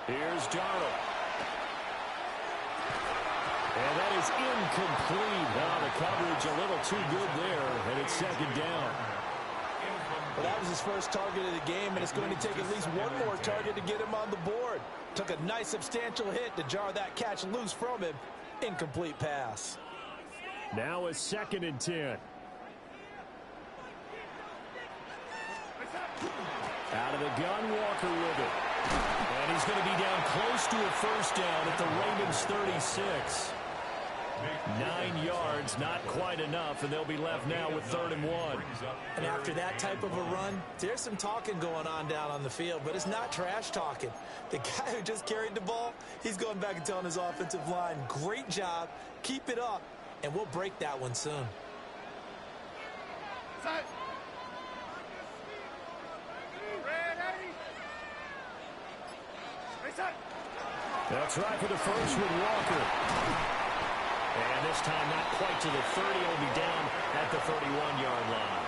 Here's Darnold. And that is incomplete. Now the coverage a little too good there, and it's second down. Well, that was his first target of the game, and it's going to take at least one more target to get him on the board. Took a nice substantial hit to jar that catch loose from him. Incomplete pass. Now a 2nd and 10. Out of the gun, Walker with it. And he's going to be down close to a first down at the Ravens 36. 9 yards, not quite enough, and they'll be left now with 3rd and 1. And after that type of a run, there's some talking going on down on the field, but it's not trash talking. The guy who just carried the ball, he's going back and telling his offensive line, great job, keep it up, and we'll break that one soon. That's right for the first with Walker. And this time not quite to the 30. He'll be down at the 31-yard line.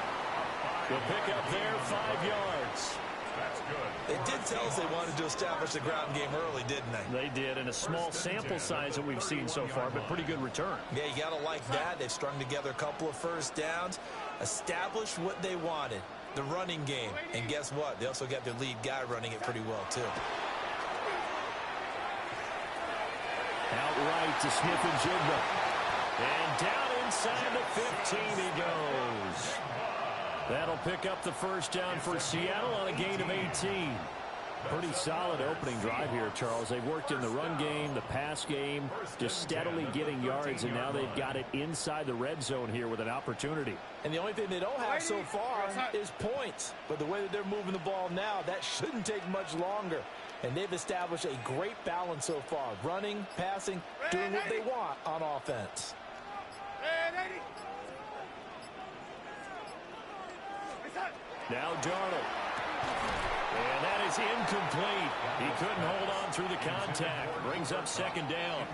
We'll pick up there 5 yards. That's good. They did tell us they wanted to establish the ground game early, didn't they? They did, in a small sample size that we've seen so far, but pretty good return. Yeah, you got to like that. They've strung together a couple of first downs, established what they wanted, the running game. And guess what? They also got their lead guy running it pretty well, too. Outright to Smith-Njigba. And down inside the 15 he goes. That'll pick up the first down for Seattle on a gain of 18. Pretty solid opening drive here, Charles. They've worked in the run game, the pass game, just steadily getting yards, and now they've got it inside the red zone here with an opportunity. And the only thing they don't have so far is points. But the way that they're moving the ball now, that shouldn't take much longer. And they've established a great balance so far. Running, passing, doing what they want on offense. Now Darnold. And that is incomplete. He couldn't hold on through the contact. Brings up second down.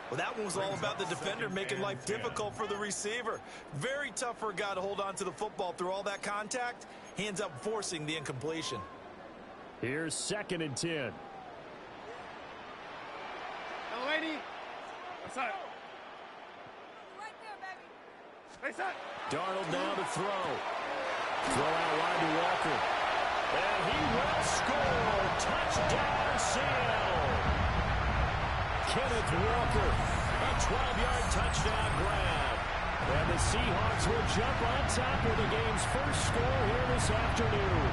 Well, that one was all about the defender making life difficult for the receiver. Very tough for a guy to hold on to the football through all that contact. He ends up forcing the incompletion. Here's 2nd and 10. Hello, lady. What's up? Right there, baby. Hey, son. Darnold now to throw. Throw out wide to Walker. And he will score. Touchdown, Seattle. Kenneth Walker. A 12-yard touchdown grab. And the Seahawks will jump on top with the game's first score here this afternoon.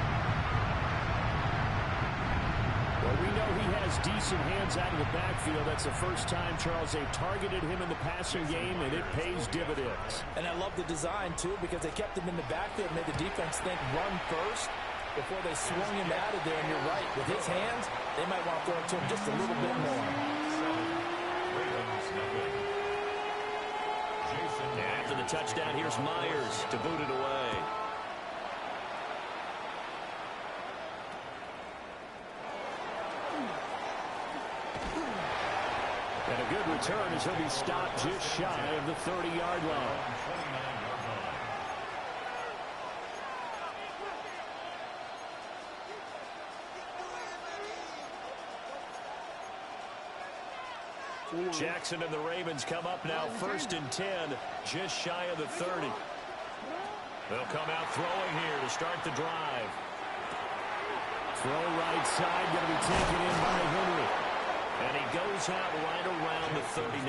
Well, we know he has decent hands out of the backfield. That's the first time, Charles, they've targeted him in the passing game, and it pays dividends. And I love the design, too, because they kept him in the backfield, made the defense think run first before they swung him out of there. And you're right, with his hands, they might want to throw it to him just a little bit more. After the touchdown, here's Myers to boot it away. And a good return as he'll be stopped just shy of the 30-yard line. Jackson and the Ravens come up now 1st and 10, just shy of the 30. They'll come out throwing here to start the drive. Throw right side, going to be taken in by Henry. And he goes out right around the 39.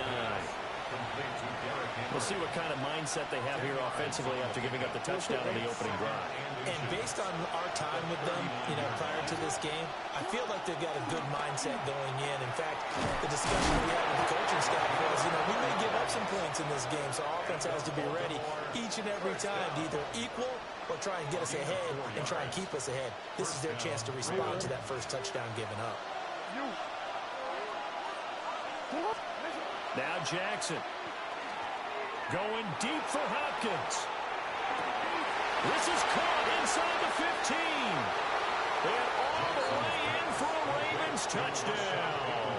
We'll see what kind of mindset they have here offensively after giving up the touchdown on the opening drive. And based on our time with them, prior to this game, I feel like they've got a good mindset going in. In fact, the discussion we had with the coaching staff was, we may give up some points in this game, so offense has to be ready each and every time to either equal or try and get us ahead and try and keep us ahead. This is their chance to respond to that first touchdown given up. Now Jackson. Going deep for Hopkins. This is caught inside the 15. And all the way in for a Ravens touchdown.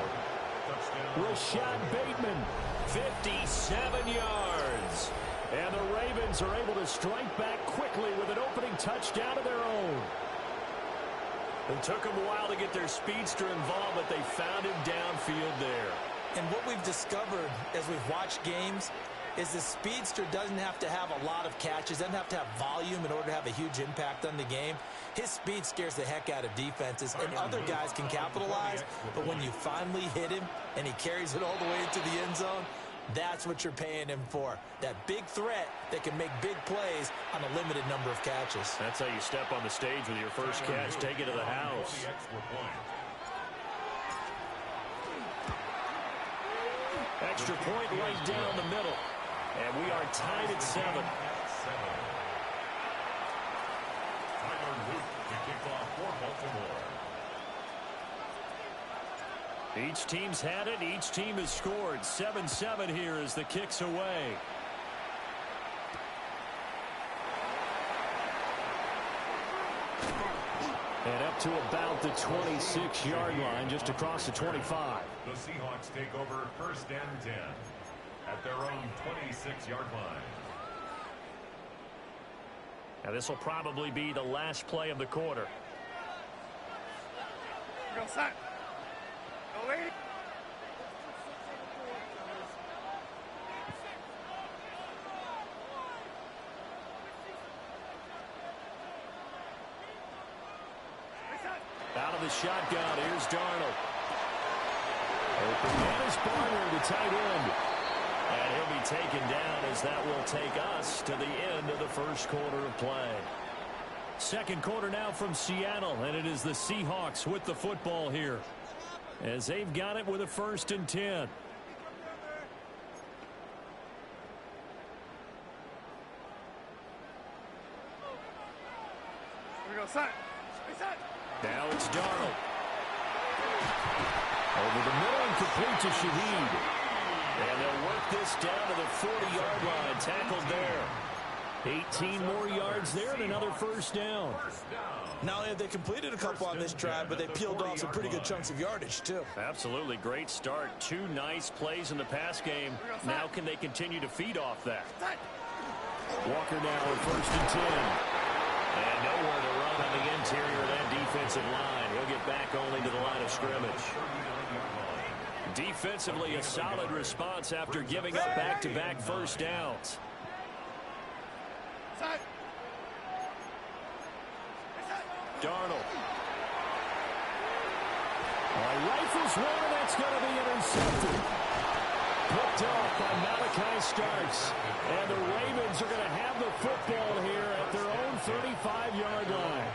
Rashad Bateman, 57 yards. And the Ravens are able to strike back quickly with an opening touchdown of their own. It took them a while to get their speedster involved, but they found him downfield there. And what we've discovered as we've watched games is the speedster doesn't have to have a lot of catches, doesn't have to have volume in order to have a huge impact on the game. His speed scares the heck out of defenses, and other guys can capitalize, but when you finally hit him and he carries it all the way into the end zone, that's what you're paying him for. That big threat that can make big plays on a limited number of catches. That's how you step on the stage with your first catch, take it to the house. Extra point right down the middle. And we are tied at 7. Each team's had it. Each team has scored. 7-7 here as the kick's away. And up to about the 26-yard line, just across the 25. The Seahawks take over first and 10 at their own 26-yard line. Now this will probably be the last play of the quarter. Go set. Go lady. Out of the shotgun, here's Darnold. Open man is Barner, the tight end. And he'll be taken down as that will take us to the end of the first quarter of play. Second quarter now from Seattle, and it is the Seahawks with the football here, as they've got it with a 1st and 10. Here we go, set. Reset. Now it's Darnold. Over the middle and complete to Shaheed. And they'll work this down to the 40-yard line. Tackled there. 18 more yards there and another first down. Not only have they completed a couple on this drive, but they peeled off some pretty good chunks of yardage, too. Absolutely great start. 2 nice plays in the pass game. Now can they continue to feed off that? Walker now with 1st and 10. And nowhere to run on the interior of that defensive line. He'll get back only to the line of scrimmage. Defensively, a solid response after giving up back-to-back first downs. Set. Darnold. Rifles one, and that's going to be intercepted. Picked off by Malachi Starks. And the Ravens are going to have the football here at their own 35-yard line.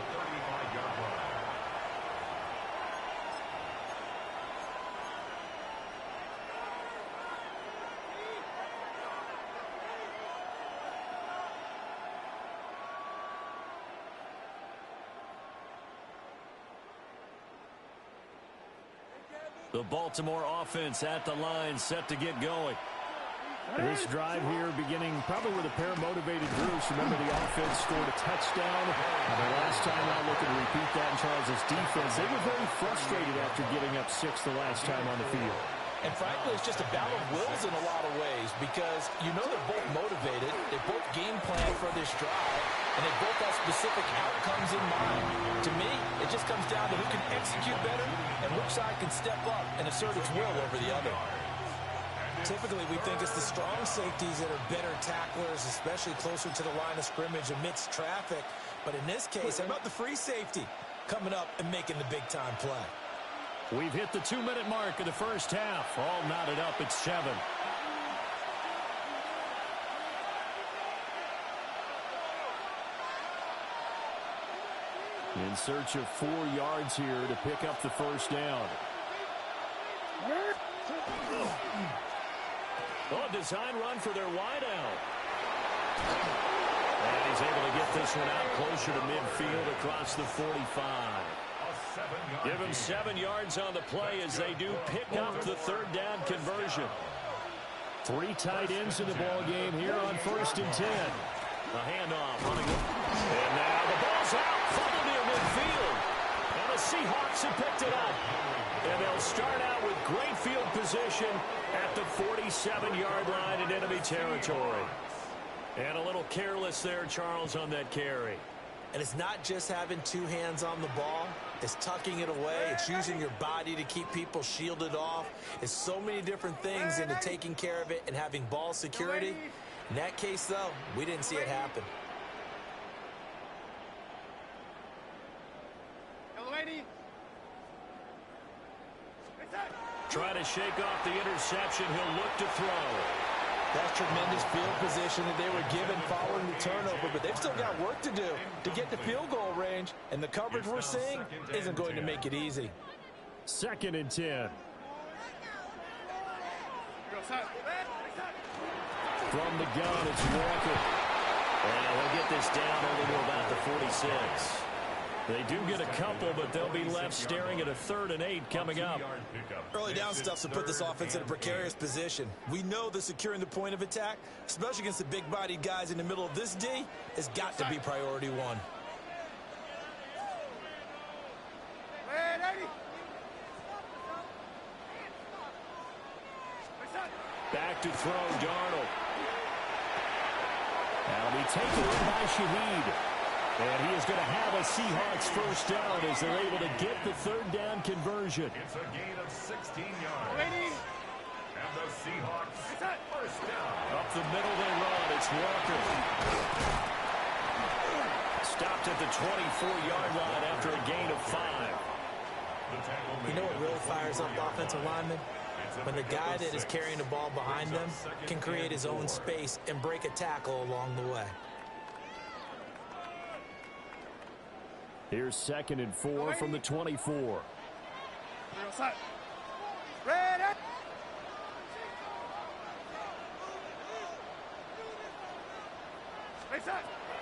The Baltimore offense at the line, set to get going. This drive here beginning probably with a pair of motivated Bruce. Remember, the offense scored a touchdown. And the last time out, looking to repeat that in Charles' defense. They were very frustrated after giving up 6 the last time on the field. And frankly, it's just a battle of wills in a lot of ways, because you know they're both motivated, they both game plan for this drive, and they both have specific outcomes in mind. To me, it just comes down to who can execute better and which side can step up and assert its will over the other. Typically, we think it's the strong safeties that are better tacklers, especially closer to the line of scrimmage amidst traffic. But in this case, how about the free safety coming up and making the big-time play? We've hit the 2-minute mark of the first half. All knotted up at 7. In search of 4 yards here to pick up the first down. Oh, a design run for their wideout. And he's able to get this one out closer to midfield across the 45. Give him 7 yards on the play as they do pick up the 3rd down conversion. 3 tight ends in the ball game here on 1st and 10. A handoff running it. And now the ball's out. Fumbled near midfield. And the Seahawks have picked it up. And they'll start out with great field position at the 47-yard line in enemy territory. And a little careless there, Charles, on that carry. And it's not just having two hands on the ball. It's tucking it away. It's using your body to keep people shielded off. It's so many different things into taking care of it and having ball security. In that case, though, we didn't see it happen. Try to shake off the interception. He'll look to throw. That's tremendous field position that they were given following the turnover, but they've still got work to do to get to field goal range, and the coverage we're seeing isn't going to make it easy. 2nd and 10. From the gun, it's Walker. And we'll get this down only to about the 46. They do get a couple, but they'll be left staring at a 3rd and 8 coming up. Early down stuff to put this offense in a precarious position. We know that securing the point of attack, especially against the big-bodied guys in the middle of this D, has got to be priority one. Back to throw, Darnold. That'll be taken in by Shaheed. And he is going to have a Seahawks first down as they're able to get the 3rd down conversion. It's a gain of 16 yards. And the Seahawks first down. Up the middle they run. It's Walker. Stopped at the 24-yard line after a gain of 5. You know what really fires up offensive linemen? When the guy that is carrying the ball behind them can create his own space and break a tackle along the way. Here's 2nd and 4 from the 24.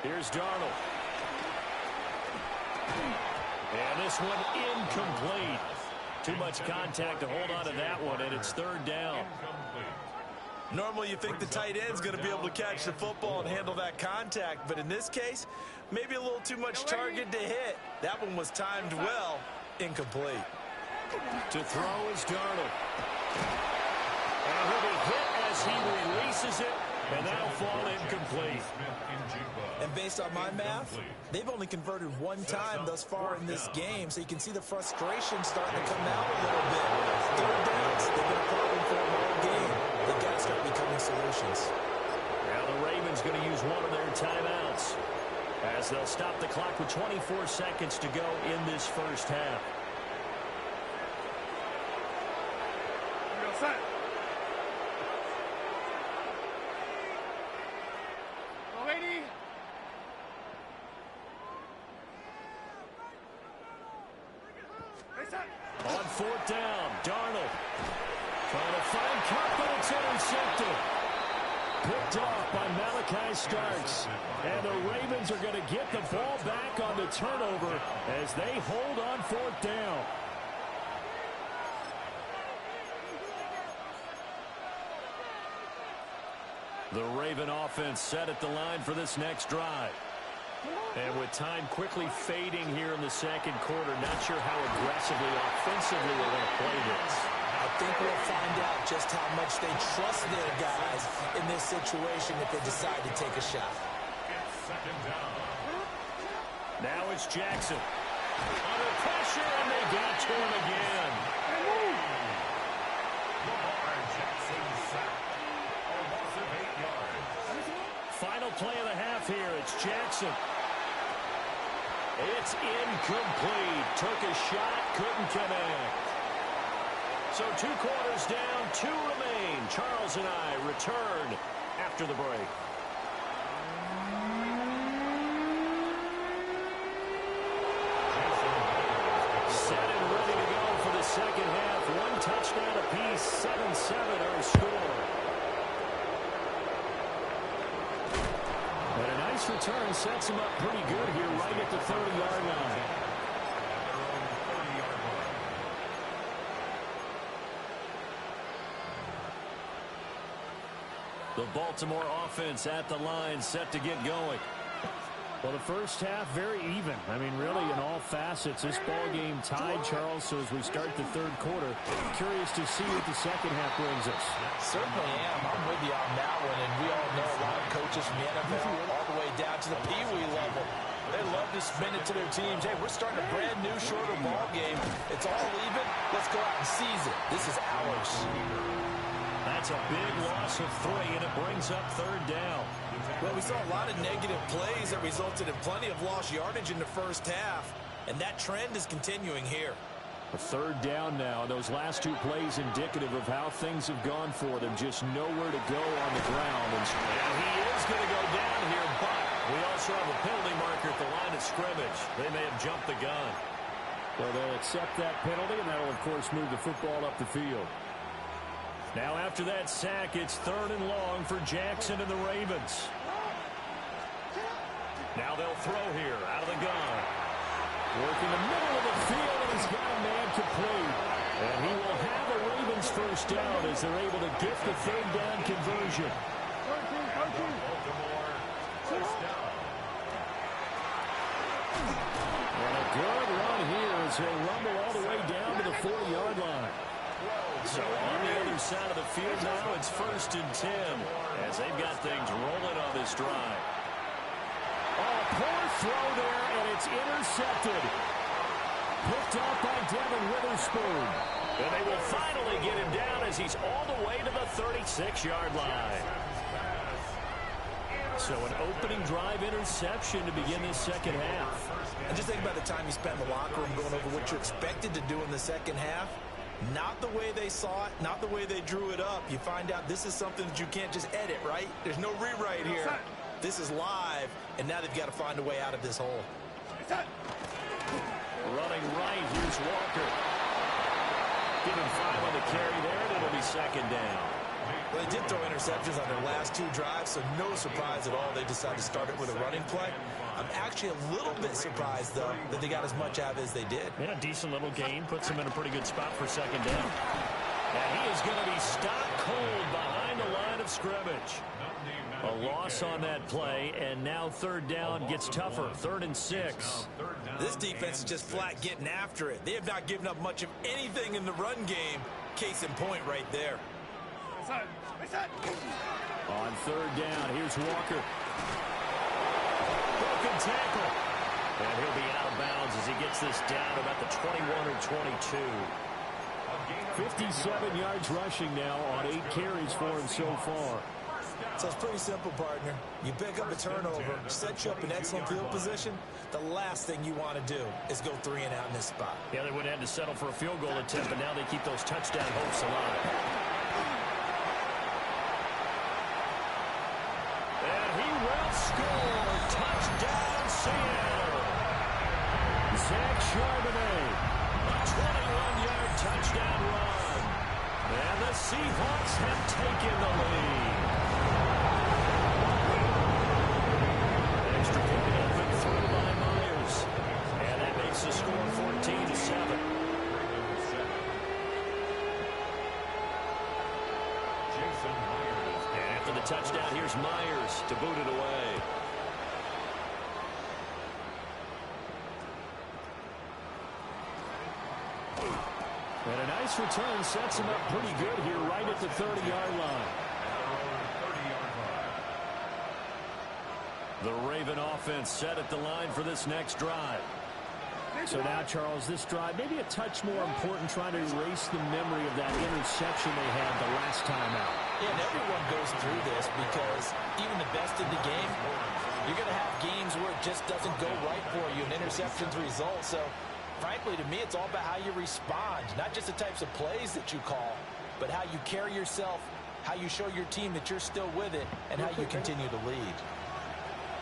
Here's Darnold. And this one incomplete. Too much contact to hold on to that one, and it's 3rd down. Normally you think the tight end's going to be able to catch the football and handle that contact, but in this case, maybe a little too much target to hit. That one was timed well, incomplete. To throw is Darnold. And he'll be hit as he releases it, and that'll fall incomplete. And based on my math, they've only converted one time thus far in this game, so you can see the frustration starting to come out a little bit. 3rd downs, they've been a problem for them all game. They've got to start becoming solutions. Now the Ravens going to use one of their timeouts as they'll stop the clock with 24 seconds to go in this first half. On 4th down, Darnold trying to find confidence, intercepted. Picked off by Malachi Starks. And the Ravens are going to get the ball back on the turnover as they hold on 4th down. The Raven offense set at the line for this next drive. And with time quickly fading here in the 2nd quarter, not sure how aggressively, offensively they're going to play this. I think we'll find out just how much they trust their guys in this situation if they decide to take a shot. Now it's Jackson. Under pressure, and they got to him again. Final play of the half here. It's Jackson. It's incomplete. Took a shot, couldn't connect. So 2 quarters down, 2 remain. Charles and I return after the break. Set and ready to go for the second half. 1 touchdown apiece, 7-7 our score. And a nice return sets him up pretty good here right at the 30-yard line. The Baltimore offense at the line set to get going. Well, the first half very even. I mean, really in all facets. This ball game tied, Charles, so as we start the 3rd quarter, curious to see what the second half brings us. Certainly am. I'm with you on that one, and we all know a lot of coaches from the NFL all the way down to the Pee Wee level They love to spin it to their teams. Hey, we're starting a brand new, shorter ball game. It's all even. Let's go out and seize it. This is ours. That's a big loss of 3, and it brings up 3rd down. Well, we saw a lot of negative plays that resulted in plenty of lost yardage in the first half, and that trend is continuing here. A 3rd down now. Those last 2 plays indicative of how things have gone for them. Just nowhere to go on the ground. And he is going to go down here, but we also have a penalty marker at the line of scrimmage. They may have jumped the gun. Well, they'll accept that penalty, and that will, of course, move the football up the field. Now, after that sack, it's 3rd and long for Jackson and the Ravens. Now they'll throw here out of the gun. Working the middle of the field, and he's got a man complete. And he will have a Ravens first down as they're able to get the 3rd down conversion. And a good run here as he'll rumble all the way down to the 40-yard line. So on the other side of the field now, it's 1st and 10 as they've got things rolling on this drive. Oh, poor throw there, and it's intercepted. Picked off by Devin Witherspoon. And they will finally get him down as he's all the way to the 36-yard line. So an opening drive interception to begin this second half. And just think about the time you spent in the locker room going over what you expected to do in the second half. Not the way they saw it, not the way they drew it up. You find out this is something that you can't just edit, right? There's no rewrite here. This is live, and now they've got to find a way out of this hole. Running right, here's Walker. Give him 5 on the carry there, and it'll be 2nd down. Well, they did throw interceptions on their last 2 drives, so no surprise at all they decided to start it with a running play. I'm actually a little bit surprised, though, that they got as much out of it as they did. Yeah, decent little gain. Puts him in a pretty good spot for 2nd down. And he is going to be stopped cold behind the line of scrimmage. A loss on that play, and now 3rd down gets tougher. 3rd and 6. This defense is just flat getting after it. They have not given up much of anything in the run game. Case in point right there. On 3rd down, here's Walker. Broken tackle. And he'll be out of bounds as he gets this down about the 21 or 22. 57 yards rushing now on 8 carries for him so far. So it's pretty simple, partner. You pick up a turnover, set you up in excellent field position. The last thing you want to do is go 3 and out in this spot. Yeah, they would have had to settle for a field goal attempt, but now they keep those touchdown hopes alive. And he will score. Touchdown, Seattle. Zach Charbonnet. A 21-yard touchdown run. And the Seahawks have taken the lead. Extra point up and through by Myers. And that makes the score 14-7. And after the touchdown, here's Myers to boot it away. And a nice return sets him up pretty good here right at the 30-yard line. The Raven offense set at the line for this next drive. So now, Charles, this drive maybe a touch more important, trying to erase the memory of that interception they had the last time out. Yeah, and everyone goes through this because even the best in the game, you're going to have games where it just doesn't go right for you, and interceptions result. So, frankly, to me, it's all about how you respond, not just the types of plays that you call, but how you carry yourself, how you show your team that you're still with it, and how you continue to lead.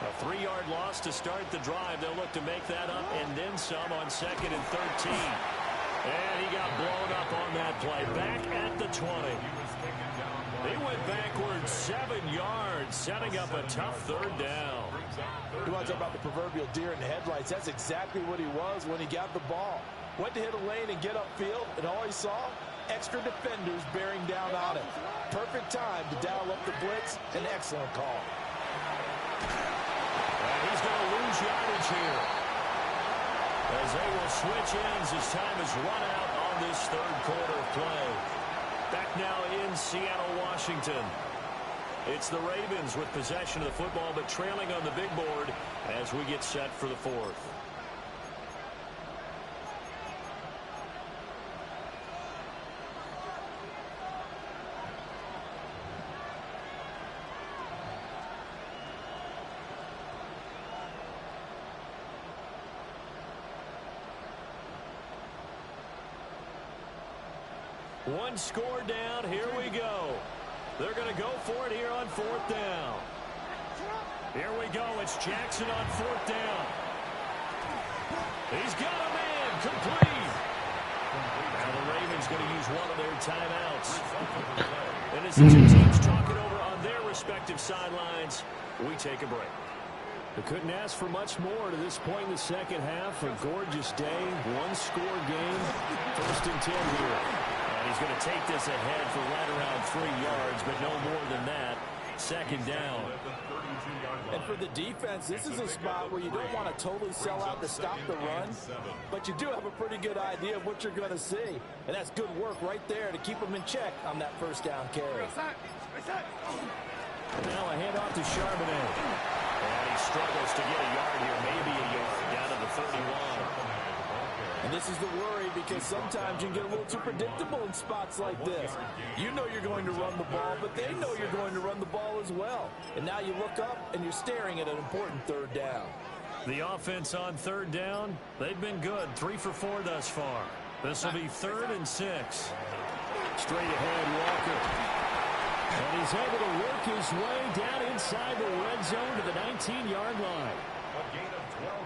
A 3-yard loss to start the drive. They'll look to make that up and then some on 2nd and 13. And he got blown up on that play. Back at the 20. He went backwards 7 yards, setting up a tough 3rd down. You want to talk about the proverbial deer in the headlights? That's exactly what he was when he got the ball. Went to hit a lane and get upfield, and all he saw, extra defenders bearing down on him. Perfect time to dial up the blitz. An excellent call. And he's going to lose yardage here, as they will switch ends as time is run out on this 3rd quarter of play. Back now in Seattle, Washington. It's the Ravens with possession of the football, but trailing on the big board as we get set for the fourth. One score down. Here we go. They're going to go for it here on fourth down. Here we go. It's Jackson on fourth down. He's got a man. Complete. Now the Ravens going to use one of their timeouts. And as the two teams talk it over on their respective sidelines, we take a break. They couldn't ask for much more to this point in the second half. A gorgeous day. One-score game. 1st and 10 here. He's going to take this ahead for right around 3 yards, but no more than that. Second down. And for the defense, this is a spot where you don't want to totally sell out to stop the run, but you do have a pretty good idea of what you're going to see. And that's good work right there to keep them in check on that first down carry. And now a handoff to Charbonnet. And he struggles to get a yard here, maybe a yard, down to the 31. And this is the worry because sometimes you can get a little too predictable in spots like this. You know you're going to run the ball, but they know you're going to run the ball as well. And now you look up and you're staring at an important third down. The offense on third down, they've been good. 3 for 4 thus far. This will be 3rd and 6. Straight ahead, Walker. And he's able to work his way down inside the red zone to the 19-yard line.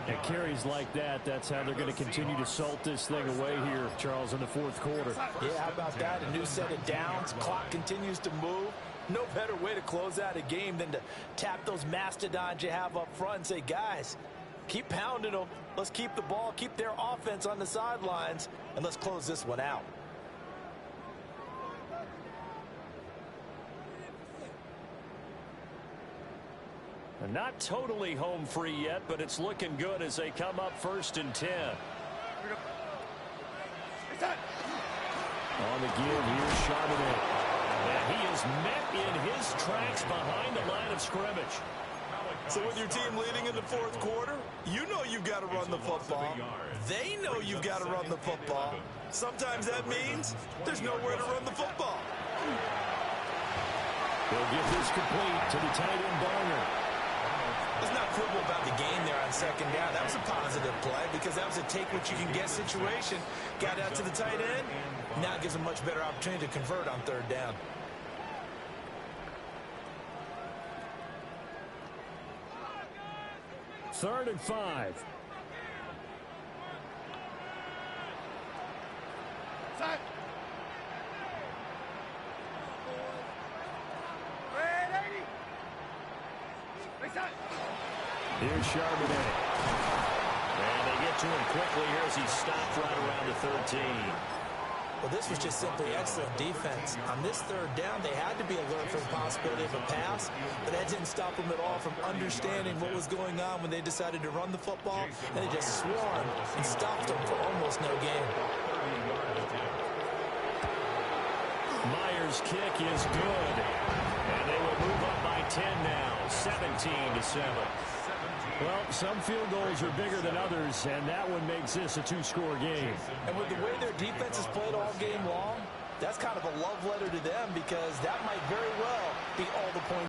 And carries like that, that's how they're going to continue to salt this thing away here, Charles, in the fourth quarter. Yeah, how about that? A new set of downs. Clock continues to move. No better way to close out a game than to tap those mastodons you have up front and say, guys, keep pounding them. Let's keep the ball, keep their offense on the sidelines, and let's close this one out. Not totally home free yet, but it's looking good as they come up 1st and 10. On the give, here's Charbonnet. And he is met in his tracks behind the line of scrimmage. So with your team leading in the fourth quarter, you know you've got to run the football. They know you've got to run the football. Sometimes that means there's nowhere to run the football. They'll get this complete to the tight end Barner. There's not quibble about the game there on second down. That was a positive play because that was a take-what-you-can-get situation. Got out to the tight end. Now it gives a much better opportunity to convert on third down. Third and 5. Set. Here's Charbonnet. And they get to him quickly here as he stopped right around the 13. Well, this was just simply excellent defense. On this third down, they had to be alert for the possibility of a pass, but that didn't stop them at all from understanding what was going on when they decided to run the football, and they just swarmed and stopped them for almost no gain. Myers' kick is good. And they will move up by 10 now, 17-7. Well, some field goals are bigger than others, and that one makes this a 2-score game. And with the way their defense has played all game long, that's kind of a love letter to them because that might very well be all the points.